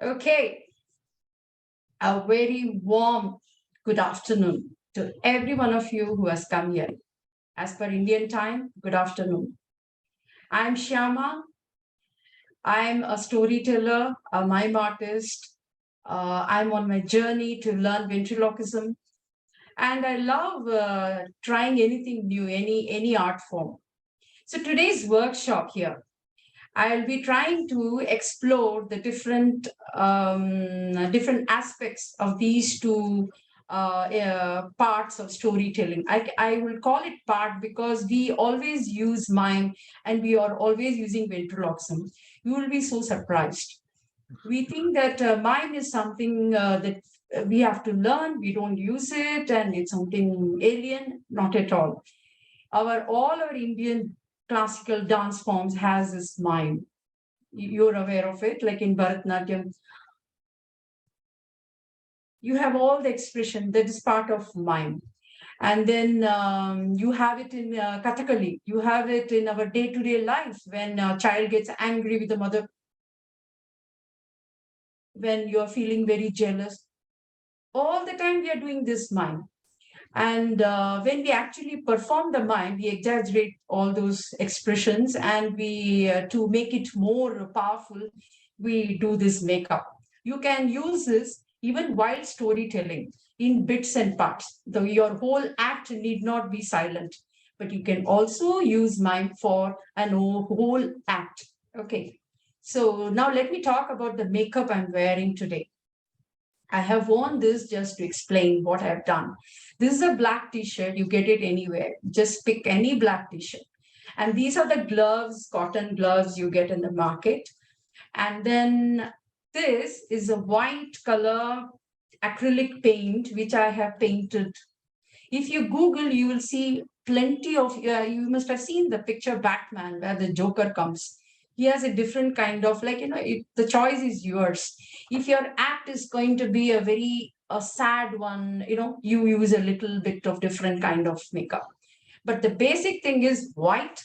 Okay, a very warm good afternoon to every one of you who has come here. As per Indian time, good afternoon. I'm Shyama. I'm a storyteller, a mime artist. I'm on my journey to learn ventriloquism, and I love trying anything new, any art form. So today's workshop here, I'll be trying to explore the different aspects of these two parts of storytelling. I will call it part because we always use mime and we are always using ventriloquism. You will be so surprised. We think that mime is something that we have to learn, we don't use it, and it's something alien. Not at all. All our Indian classical dance forms has this mime. You're aware of it, like in Bharatanatyam. You have all the expression that is part of mime. And then you have it in Kathakali. You have it in our day-to-day life when a child gets angry with the mother, when you're feeling very jealous. All the time we are doing this mime. And when we actually perform the mime, we exaggerate all those expressions, and we, to make it more powerful, we do this makeup. You can use this even while storytelling in bits and parts. Though your whole act need not be silent, but you can also use mime for an whole act. Okay. So now let me talk about the makeup I'm wearing today. I have worn this just to explain what I've done. This is a black t-shirt. You get it anywhere. Just pick any black t-shirt. And these are the gloves, cotton gloves you get in the market. And then this is a white color acrylic paint, which I have painted. If you Google, you will see plenty of, you must have seen the picture Batman where the Joker comes. He has a different kind of, like, the choice is yours. If your act is going to be a sad one, you use a little bit of different kind of makeup. But the basic thing is white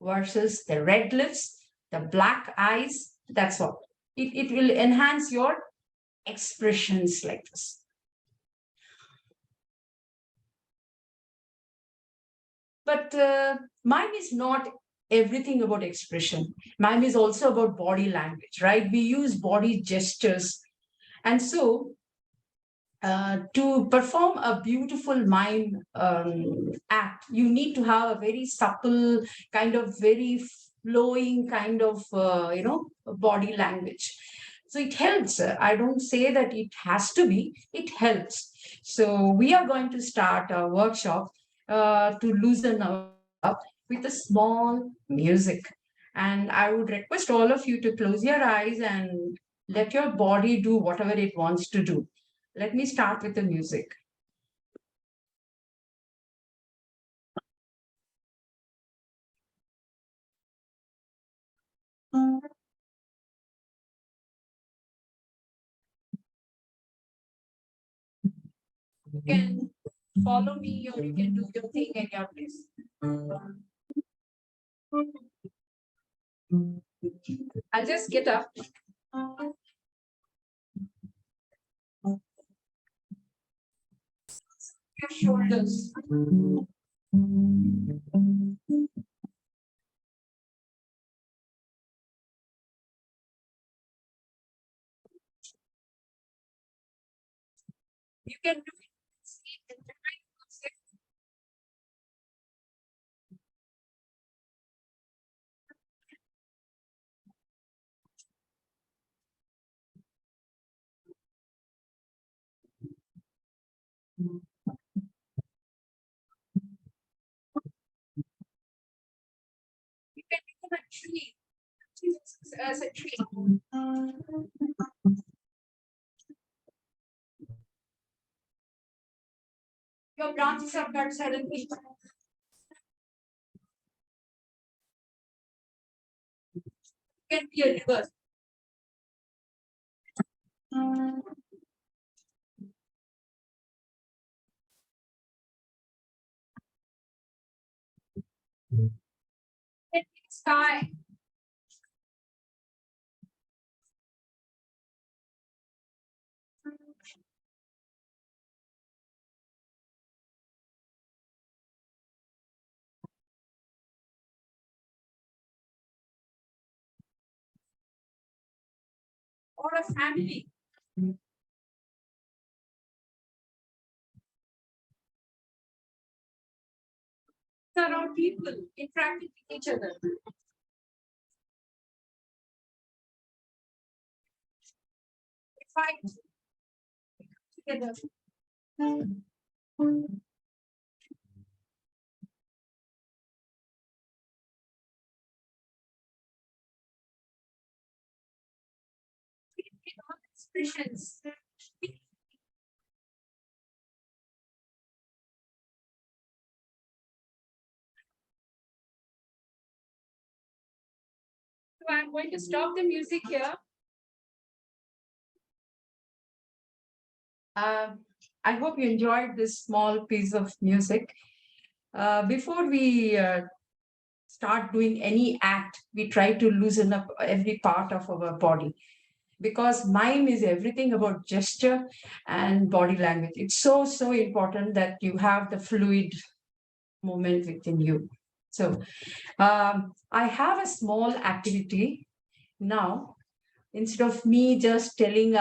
versus the red lips, the black eyes. That's all. It will enhance your expressions like this. But mime is not everything about expression. Mime is also about body language, right? We use body gestures. And so to perform a beautiful mime act, you need to have a very supple, kind of very flowing kind of, body language. So it helps. I don't say that it has to be, it helps. So we are going to start a workshop to loosen up with a small music. And I would request all of you to close your eyes and let your body do whatever it wants to do. Let me start with the music. You can follow me or you can do your thing at your place. I'll just get up. Your shoulders. You can do it. You can become a tree. As a tree. Your branches are cut suddenly. You can be a river. You can be sky. or a family. Around people interacting with each other. Fight together. Expressions. So I'm going to stop the music here. I hope you enjoyed this small piece of music. Before we start doing any act, we try to loosen up every part of our body because mime is everything about gesture and body language. It's so, so important that you have the fluid movement within you. So I have a small activity now. Instead of me just telling,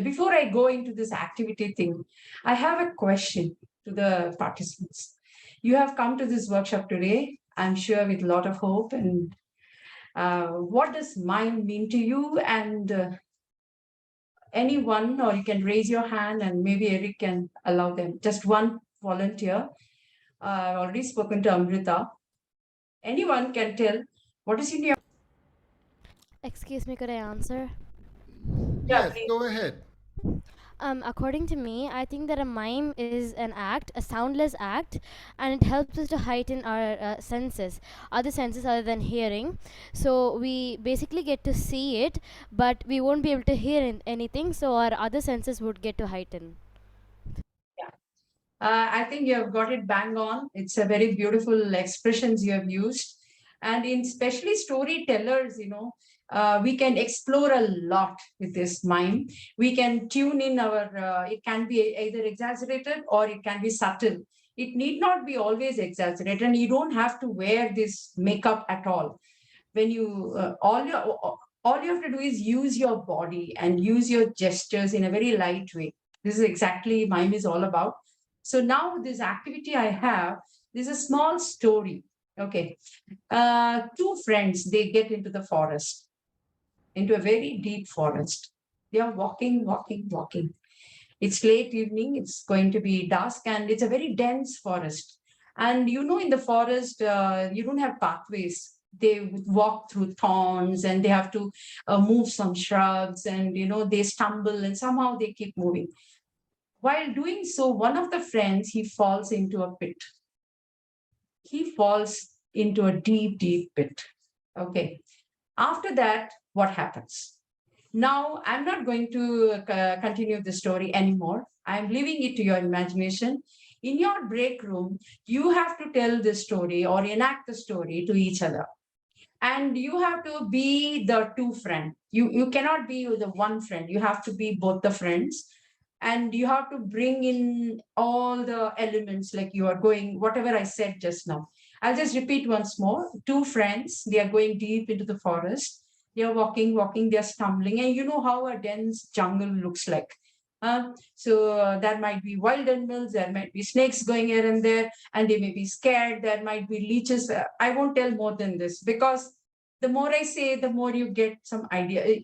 before I go into this activity thing, I have a question to the participants. You have come to this workshop today, I'm sure, with a lot of hope. And what does mime mean to you? And anyone, or you can raise your hand and maybe Eric can allow them. Just one volunteer. I've already spoken to Amrita. Anyone can tell what is in your. Excuse me, could I answer? Yeah, Yes, please. go ahead. According to me, I think that a mime is an act, a soundless act, and it helps us to heighten our senses, other senses other than hearing. So we basically get to see it, but we won't be able to hear anything, so our other senses would get to heighten. Yeah. I think you have got it bang on. It's a very beautiful expressions you have used. And in especially storytellers, we can explore a lot with this mime. We can tune in our, it can be either exaggerated or it can be subtle. It need not be always exaggerated. And you don't have to wear this makeup at all. When you, all you have to do is use your body and use your gestures in a very light way. This is exactly mime is all about. So now this activity I have, this is a small story. Okay. Two friends, they get into the forest, into a very deep forest. They are walking, walking, walking. It's late evening, it's going to be dusk, and it's a very dense forest. And in the forest, you don't have pathways. They walk through thorns and they have to move some shrubs, and they stumble and somehow they keep moving. While doing so, one of the friends, he falls into a pit. He falls into a deep, deep pit. Okay. After that, what happens? Now, I'm not going to continue the story anymore. I'm leaving it to your imagination. In your break room, you have to tell the story or enact the story to each other. And you have to be the two friend. You cannot be the one friend. You have to be both the friends. And you have to bring in all the elements like you are going, whatever I said just now. I'll just repeat once more. Two friends, they are going deep into the forest. They are walking, walking, they are stumbling. And you know how a dense jungle looks like. So there might be wild animals, there might be snakes going here and there, and they may be scared. There might be leeches. I won't tell more than this because the more I say, the more you get some idea.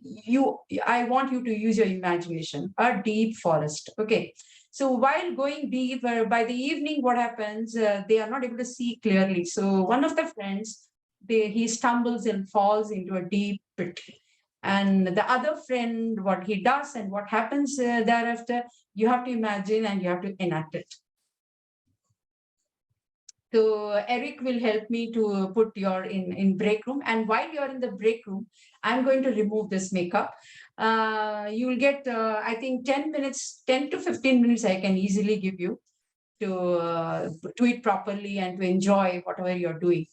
I want you to use your imagination. A deep forest. Okay. So while going deep, by the evening, what happens? They are not able to see clearly. So one of the friends, he stumbles and falls into a deep pit. And the other friend, what he does and what happens thereafter, you have to imagine and you have to enact it. So Eric will help me to put your in break room. And while you're in the break room, I'm going to remove this makeup. You will get, I think, 10 minutes, 10 to 15 minutes I can easily give you to do it properly and to enjoy whatever you're doing.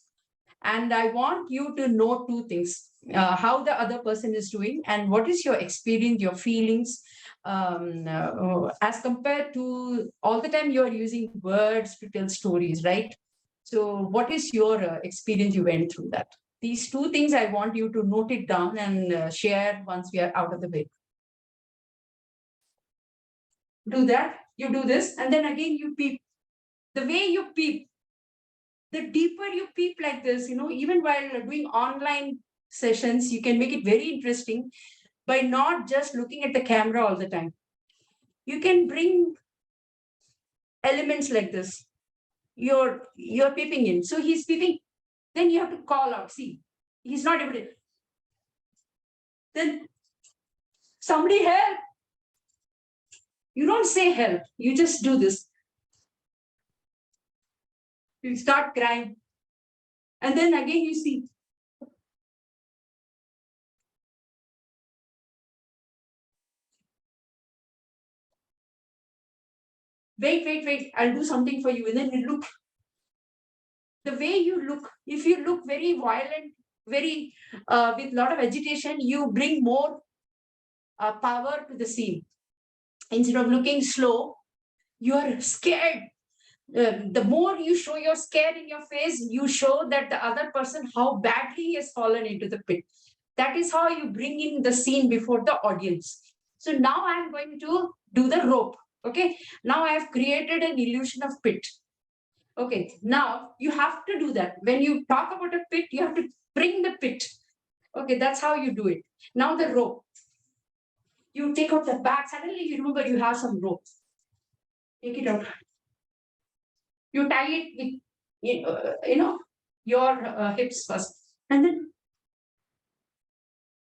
And I want you to know two things, how the other person is doing and what is your experience, your feelings, as compared to all the time you're using words to tell stories, right? So what is your experience you went through that? These two things I want you to note it down and share once we are out of the way. do that. You do this, and then again you peep. The way you peep, the deeper you peep like this, even while doing online sessions, you can make it very interesting by not just looking at the camera all the time. You can bring elements like this. You're peeping in. So he's peeping. Then you have to call out. See, he's not able to. Then somebody help. You don't say help. You just do this. You start crying. And then again you see. Wait. I'll do something for you. And then you look. The way you look, if you look very violent, very with a lot of agitation, you bring more power to the scene. Instead of looking slow, you are scared. The more you show your scare in your face, you show that the other person how badly he has fallen into the pit. That is how you bring in the scene before the audience. So now I'm going to do the rope. Okay. Now I have created an illusion of pit. Okay. Now you have to do that. When you talk about a pit, you have to bring the pit. Okay. That's how you do it. Now the rope. You take out the bag. Suddenly you remember you have some rope. Take it out. You tie it with, your hips first. And then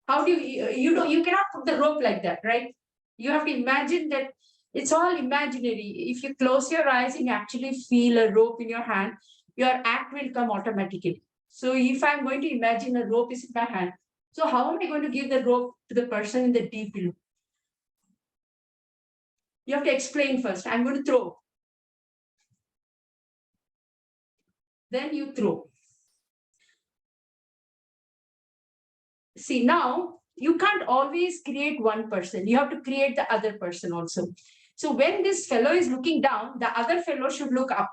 how do you cannot put the rope like that, right? You have to imagine that it's all imaginary. If you close your eyes and actually feel a rope in your hand, your act will come automatically. So if I'm going to imagine a rope is in my hand, so how am I going to give the rope to the person in the deep blue? You have to explain first. I'm going to throw. Then you throw. See, now you can't always create one person. You have to create the other person also. So when this fellow is looking down, the other fellow should look up.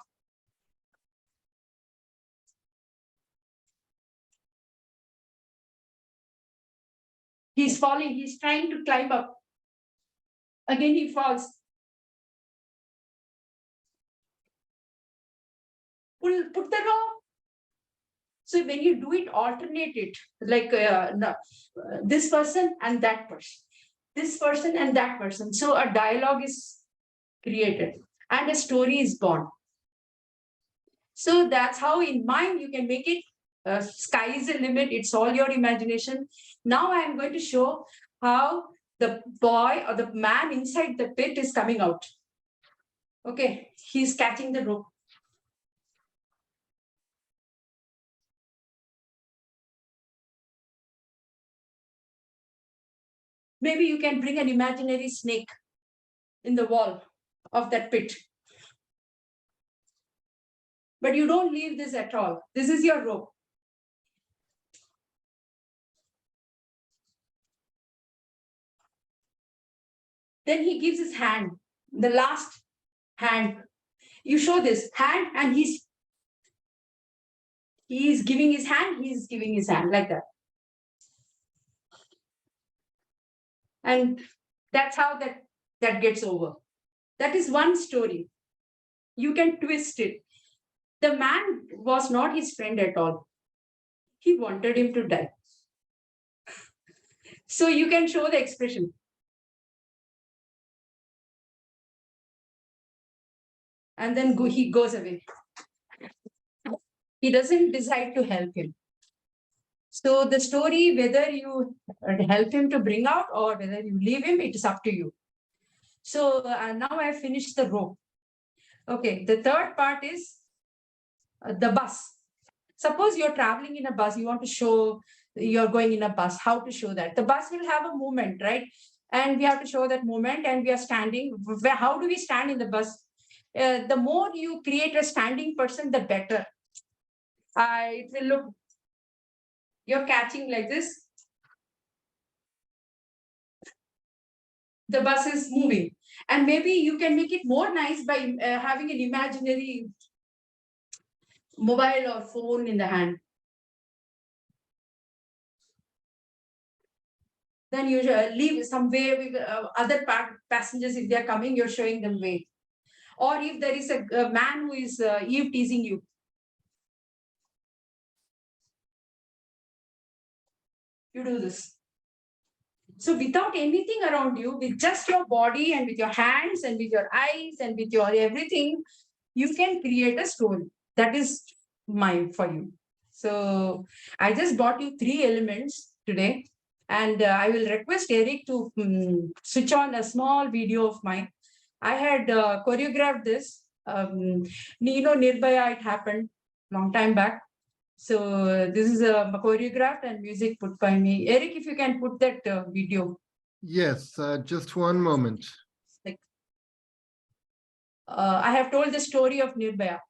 He's falling. He's trying to climb up. Again, he falls. Put the rope. So when you do it, alternate it, like this person and that person, this person and that person. So a dialogue is created and a story is born. So that's how in mind you can make it. Sky is the limit. It's all your imagination. Now I am going to show how the boy or the man inside the pit is coming out. Okay, he's catching the rope. Maybe you can bring an imaginary snake in the wall of that pit. But you don't leave this at all. This is your rope. Then he gives his hand, the last hand. You show this hand and he's giving his hand, he's giving his hand like that. And that's how that gets over. That is one story. You can twist it. The man was not his friend at all. He wanted him to die. So you can show the expression. And then he goes away. He doesn't decide to help him. So the story, whether you help him to bring out or whether you leave him, it is up to you. So now I have finished the rope. Okay, the third part is the bus. Suppose you're traveling in a bus, you want to show you're going in a bus, how to show that? The bus will have a movement, right? And we have to show that movement and we are standing. How do we stand in the bus? The more you create a standing person, the better. It will look, you're catching like this. The bus is moving. And maybe you can make it more nice by having an imaginary mobile or phone in the hand. then you leave some way with other passengers. If they are coming, you're showing them way. Or if there is a man who is eve teasing you, you do this. So without anything around you, with just your body and with your hands and with your eyes and with your everything, you can create a story that is mine for you. So I just brought you three elements today, and I will request Eric to switch on a small video of mine. I had choreographed this. Nirbhaya, it happened long time back. So this is a choreographed and music put by me. Eric, if you can put that video. Yes, just one moment. Like, I have told the story of Nirbhaya.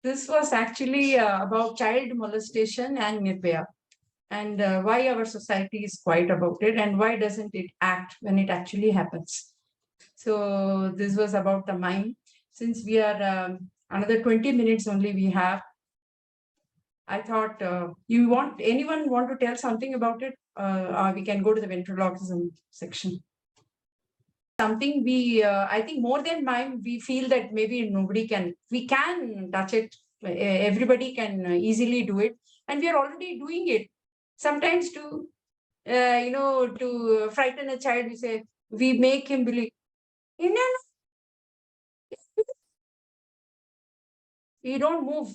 This was actually about child molestation and Nirbhaya, and why our society is quiet about it, and why doesn't it act when it actually happens. So this was about the mime. Since we are another 20 minutes only we have, I thought anyone want to tell something about it? Or we can go to the ventriloquism section. Something I think more than mime, we feel that maybe we can touch it. Everybody can easily do it. And we are already doing it. Sometimes to frighten a child, we make him believe, you don't move.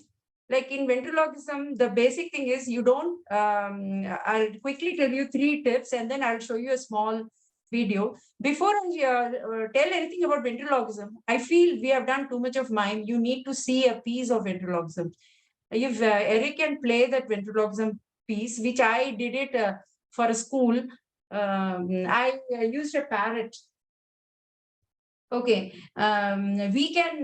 Like in ventriloquism, the basic thing is you don't, I'll quickly tell you 3 tips and then I'll show you a small video. Before I tell anything about ventriloquism, I feel we have done too much of mime. You need to see a piece of ventriloquism. If Eric can play that ventriloquism piece, which I did it for a school, I used a parrot. Okay, we can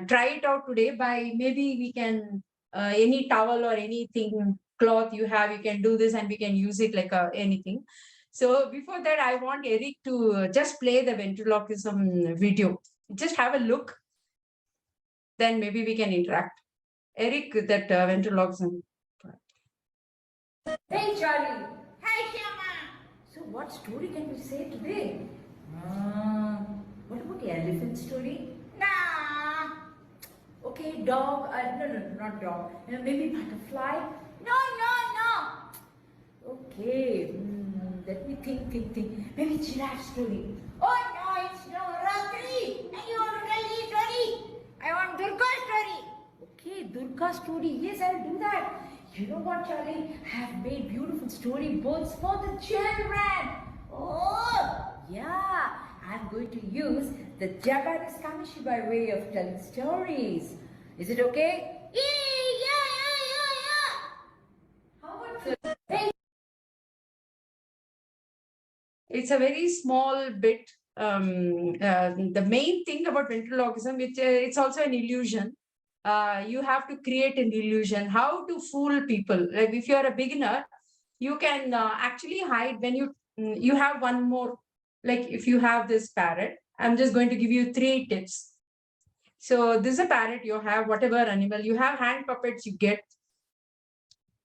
try it out today by maybe we can any towel or anything cloth you have, you can do this and we can use it like anything. So before that, I want Eric to just play the ventriloquism video. Just have a look, then maybe we can interact. Eric, that ventriloquism. Hey Charlie! Hi Shyama! So what story can we say today? What about the elephant story? Nah! Okay, dog, no, not dog. Maybe butterfly? No! Okay, let me think. Maybe giraffe story. Oh no, it's no robbery! And you want to tell me story? I want Durga story! Okay, Durga story. Yes, I'll do that. You know what, Charlie? I have made beautiful storyboards for the children. Oh, yeah. I'm going to use the Japanese kamishi by way of telling stories. Is it okay? Yeah. How about the... It's a very small bit. The main thing about ventriloquism, it's also an illusion. You have to create an illusion, how to fool people. Like if you're a beginner, you can actually hide when you have one more, like if you have this parrot, I'm just going to give you 3 tips. So this is a parrot, you have whatever animal, you have hand puppets you get.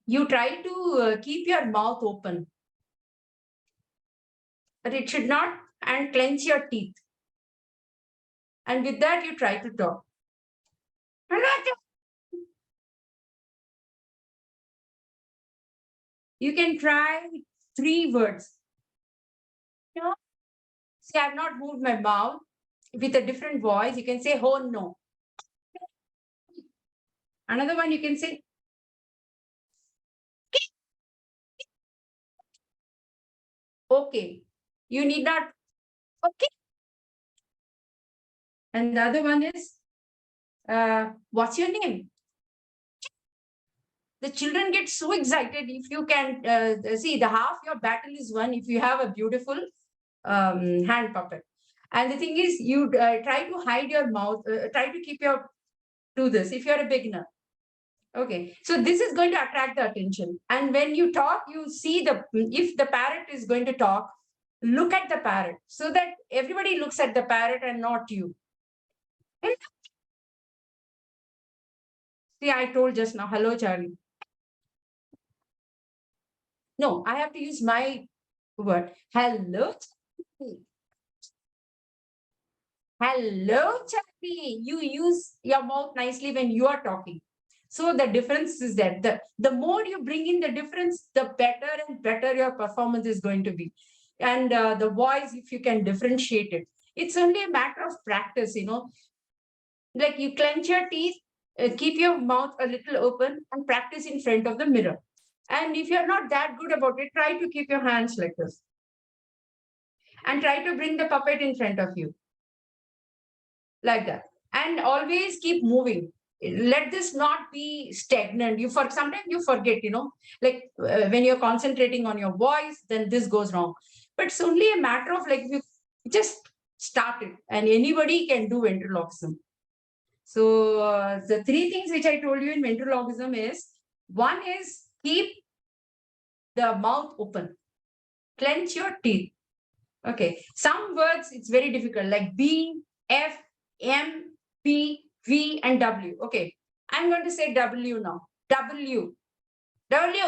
You try to keep your mouth open, but it should not, and clench your teeth. And with that, you try to talk. You can try 3 words. See, I've not moved my mouth. With a different voice, you can say, oh no. Another one, you can say, okay. You need not, okay. And the other one is, what's your name? The children get so excited if you can see the half your battle is won if you have a beautiful hand puppet. And the thing is, you try to hide your mouth, try to keep your, do this if you're a beginner. Okay, so this is going to attract the attention. And when you talk, you see if the parrot is going to talk, look at the parrot so that everybody looks at the parrot and not you. See, I told just now, hello, Charlie. No, I have to use my word. Hello, Charlie. Hello, Charlie. You use your mouth nicely when you are talking. So the difference is that the more you bring in the difference, the better and better your performance is going to be. And the voice, if you can differentiate it, it's only a matter of practice, like you clench your teeth, keep your mouth a little open and practice in front of the mirror. And if you're not that good about it, try to keep your hands like this. And try to bring the puppet in front of you. Like that. And always keep moving. Let this not be stagnant. Sometimes you forget, like when you're concentrating on your voice, then this goes wrong. But it's only a matter of like, you just start it and anybody can do ventriloquism. So the three things which I told you in ventriloquism is, one is keep the mouth open, clench your teeth. Okay, some words it's very difficult, like B, F, M, P, V, and W. Okay, I'm going to say W now. W, W,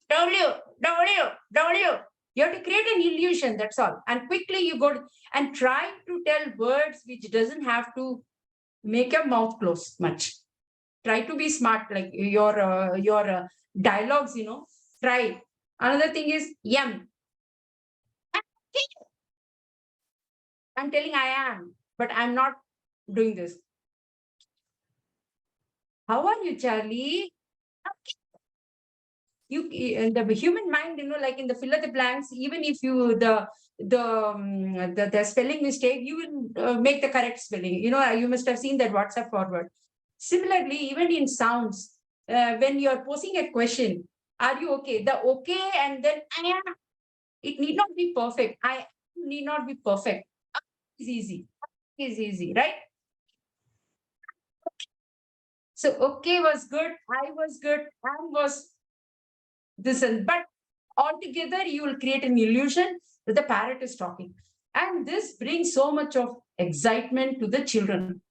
W, W, W. You have to create an illusion, that's all. And quickly you go and try to tell words which doesn't have to make your mouth close much. Try to be smart, like your dialogues, try. Another thing is M. I'm telling I am, but I'm not doing this. How are you, Charlie? You in the human mind, like in the fill of the blanks, even if you the spelling mistake, you will make the correct spelling. You must have seen that WhatsApp forward. Similarly, even in sounds, when you're posing a question, are you okay? The okay and then I am, it need not be perfect. I need not be perfect. Is easy. Is easy, right? So okay was good, I was good, and was this, but altogether you will create an illusion that the parrot is talking. And this brings so much of excitement to the children.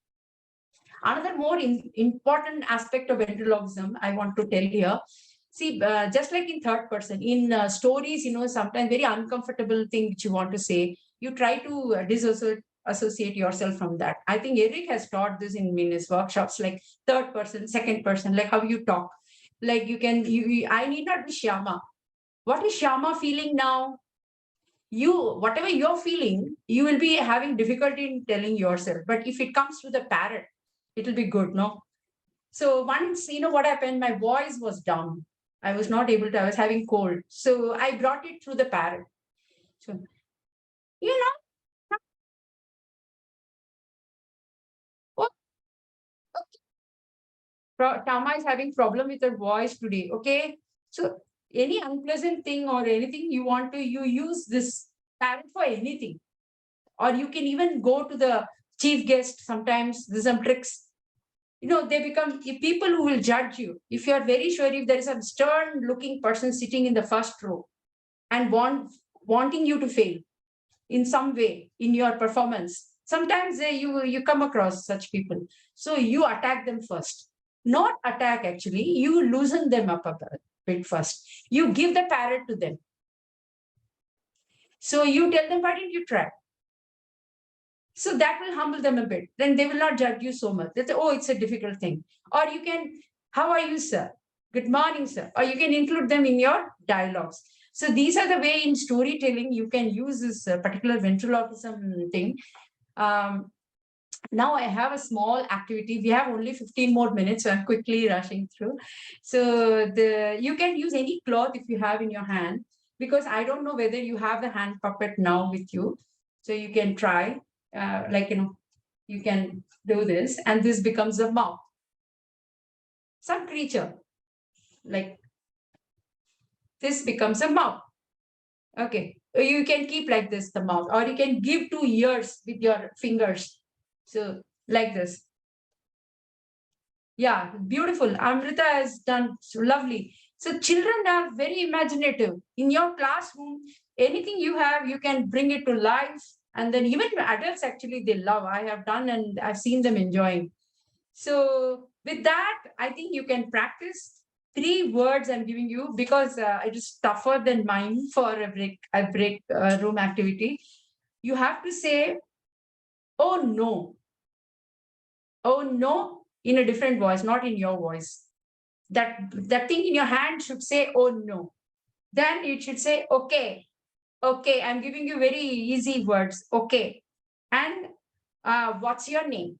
Another more important aspect of ventriloquism I want to tell here. See, just like in third person, in stories, sometimes very uncomfortable thing which you want to say, you try to disassociate yourself from that. I think Eric has taught this in his workshops, like third person, second person, like how you talk. Like I need not be Shyama. What is Shyama feeling now? Whatever you're feeling, you will be having difficulty in telling yourself. But if it comes to the parrot, it'll be good, no? So once, what happened? My voice was down. I was not able to, I was having cold. So I brought it through the parrot. So, you know, oh, Tama is having problem with her voice today. Okay. So any unpleasant thing or anything you use this parrot for anything. Or you can even go to the chief guest. Sometimes there's some tricks. They become people who will judge you. If you're very sure, if there is a stern looking person sitting in the first row and wanting you to fail in some way in your performance, sometimes you come across such people. So you attack them first. Not attack, actually. You loosen them up a bit first. You give the parrot to them. So you tell them, why didn't you try? So that will humble them a bit. Then they will not judge you so much. They say, oh, it's a difficult thing. Or you can, how are you, sir? Good morning, sir. Or you can include them in your dialogues. So these are the way in storytelling you can use this particular ventriloquism thing. Now I have a small activity. We have only 15 more minutes, so I'm quickly rushing through. So you can use any cloth if you have in your hand, because I don't know whether you have the hand puppet now with you. So you can try, you can do this, and this becomes a mouth. Some creature, like this becomes a mouth. Okay, you can keep like this, the mouth, or you can give 2 ears with your fingers. So like this. Yeah, beautiful. Amrita has done so lovely. So children are very imaginative. In your classroom, anything you have, you can bring it to life. And then even adults, actually, they love. I have done and I've seen them enjoying. So with that, I think you can practice 3 words I'm giving you, because it is tougher than mine for a break room activity. You have to say, oh no. Oh no, in a different voice, not in your voice. That thing in your hand should say, oh no. Then it should say, okay. Okay, I'm giving you very easy words. Okay. And what's your name?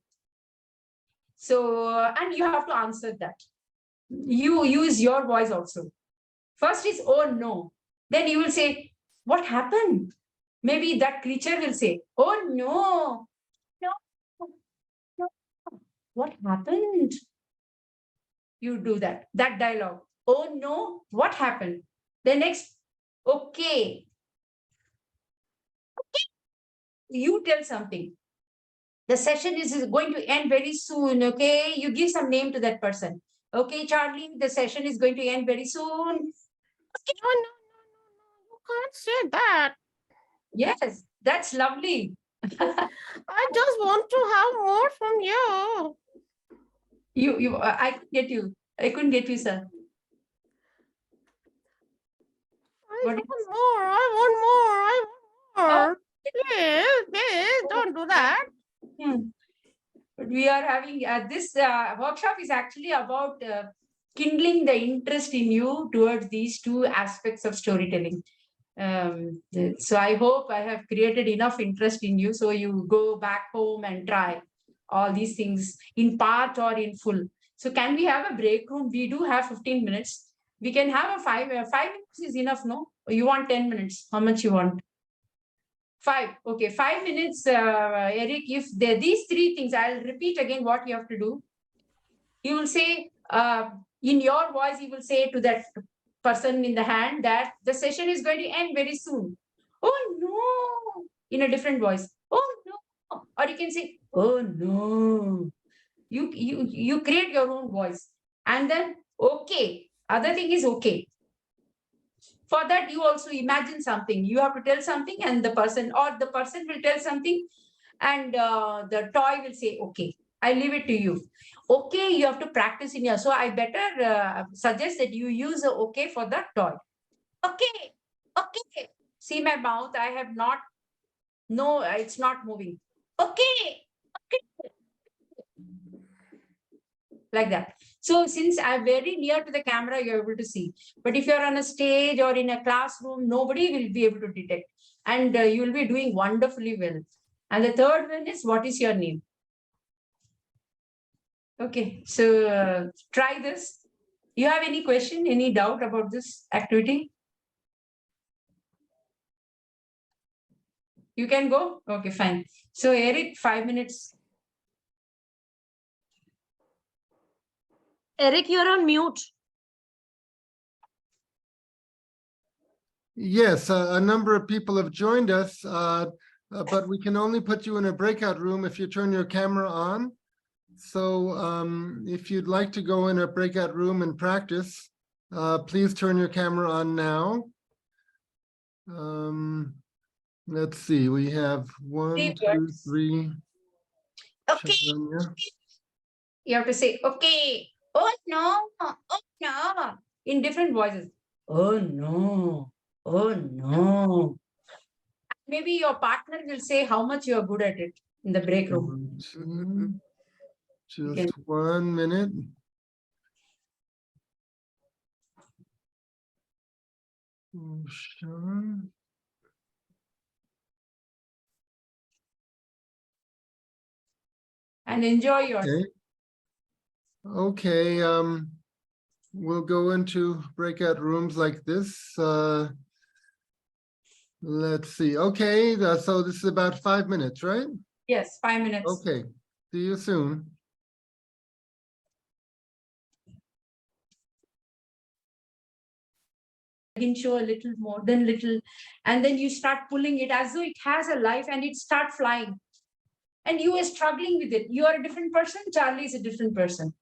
So, and you have to answer that. You use your voice also. First is, oh no. Then you will say, what happened? Maybe that creature will say, oh no. No. No. What happened? You do that dialogue. Oh no, what happened? The next, okay. You tell something. The session is going to end very soon. Okay, you give some name to that person. Okay, Charlie, the session is going to end very soon. No, you can't say that. Yes, that's lovely. I just want to have more from you. I couldn't get you. I couldn't get you, sir. I What want more. I want more. I want more. Please, don't do that. But we are having this workshop is actually about kindling the interest in you towards these two aspects of storytelling. So I hope I have created enough interest in you so you go back home and try all these things in part or in full. So can we have a break room? We do have 15 minutes. We can have a 5 minutes is enough, no? You want 10 minutes? How much you want? 5. Okay, 5 minutes, Eric. If these three things, I'll repeat again what you have to do. You will say, in your voice, you will say to that person in the hand that the session is going to end very soon. Oh no, in a different voice. Oh no, or you can say, oh no. You create your own voice, and then okay. Other thing is okay. For that, you also imagine something. You have to tell something, and the person will tell something, and the toy will say, okay, I leave it to you. Okay, you have to practice in your. So I better suggest that you use a okay for the toy. Okay, okay. See my mouth, I have not, no, it's not moving. Okay, okay. Like that. So since I'm very near to the camera, you're able to see. But if you're on a stage or in a classroom, nobody will be able to detect. And you will be doing wonderfully well. And the third one is, what is your name? Okay, so try this. You have any question, any doubt about this activity? You can go? Okay, fine. So Eric, 5 minutes. Eric, you're on mute. Yes, a number of people have joined us, but we can only put you in a breakout room if you turn your camera on. So if you'd like to go in a breakout room and practice, please turn your camera on now. Let's see, we have 1, 2, 3. Okay. Chaitanya. You have to say, okay. Oh no, oh no. In different voices. Oh no, oh no. Maybe your partner will say how much you are good at it in the break room. 1, 2, Okay. just 1 minute. Sure. And enjoy your. Okay. Okay, we'll go into breakout rooms like this. Let's see. Okay, so this is about 5 minutes, right? Yes, 5 minutes. Okay, see you soon. Can show a little more than little, and then you start pulling it as though it has a life and it start flying. And you are struggling with it. You are a different person. Charlie is a different person.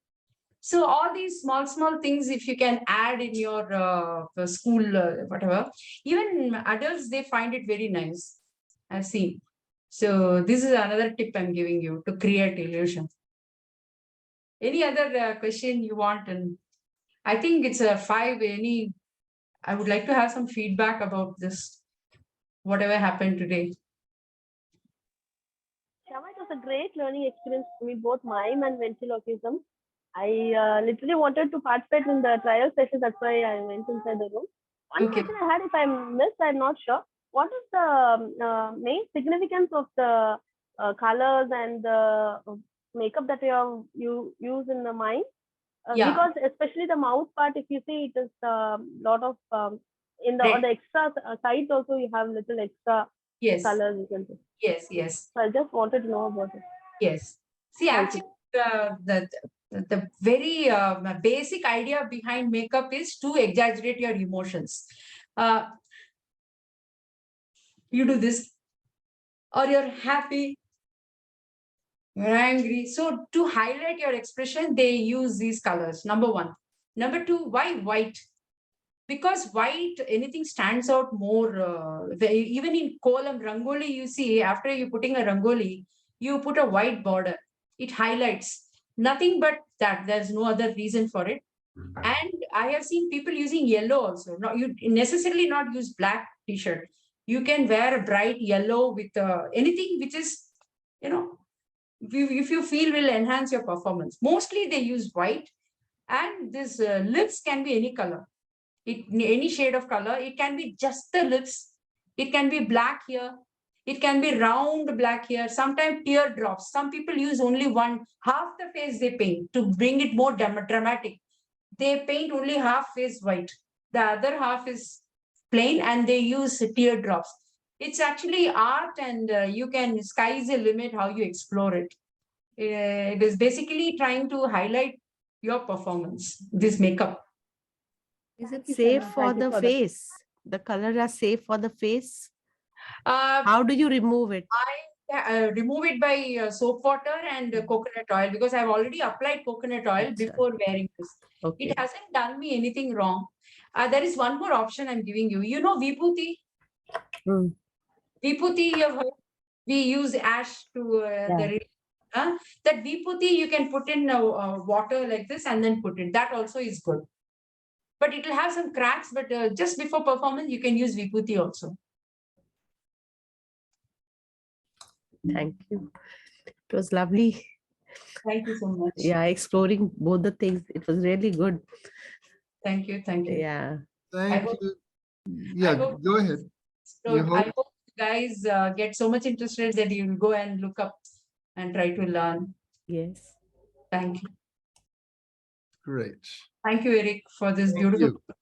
So all these small things, if you can add in your school, whatever, even adults, they find it very nice. I've seen. So this is another tip I'm giving you to create illusion. Any other question you want? And I think it's a 5. I would like to have some feedback about this, whatever happened today. Shyama, it was a great learning experience for me, both mime and ventriloquism. I literally wanted to participate in the trial session. That's why I went inside the room. One Okay. question I had, if I missed, I'm not sure. What is the main significance of the colors and the makeup that you use in the mime? Yeah. Because especially the mouth part, if you see, it is a lot of on the extra sides also you have little extra Yes. colors you can see. Yes. So I just wanted to know about it. Yes. See, Thank actually, the very basic idea behind makeup is to exaggerate your emotions. You do this, or you're happy, You're angry. So to highlight your expression, they use these colors. Number one. Number two, why white? Because white, anything stands out more. Even in kolam, rangoli, you see, after you putting a rangoli, you put a white border. It highlights. Nothing but that. There's no other reason for it. And I have seen people using yellow also. Not you necessarily not use black t-shirt. You can wear a bright yellow with anything which is, you know, if you feel will enhance your performance. Mostly they use white, and this lips can be any color. Any shade of color. It can be just the lips. It can be black here. It can be round black here. Sometimes teardrops. Some people use only one half the face they paint to bring it more dramatic. They paint only half face white. The other half is plain, and they use teardrops. It's actually art, and you can, sky's the limit how you explore it. It is basically trying to highlight your performance, this makeup. Is it you, safe Shyama. for Thank you the for that. face? The color are safe for the face? Uh, How do you remove it? I remove it by soap water and coconut oil, because I've already applied coconut oil Acha. before wearing this. Okay. It hasn't done me anything wrong. There is one more option I'm giving you. You know Vibhuti? Hmm. Vibhuti, you have heard? We use ash to that Vibhuti you can put in water like this and then put it. That also is good. But it will have some cracks, but just before performance, you can use Vibhuti also. Thank you. It was lovely. Thank you so much. Yeah, exploring both the things. It was really good. Thank you. Thank you. Yeah. Thank hope- you. Yeah, hope- go ahead. So You I hope- hope you guys get so much interested that you will go and look up and try to learn. Yes. Thank you. Great. Thank you, Eric, for this Thank beautiful you.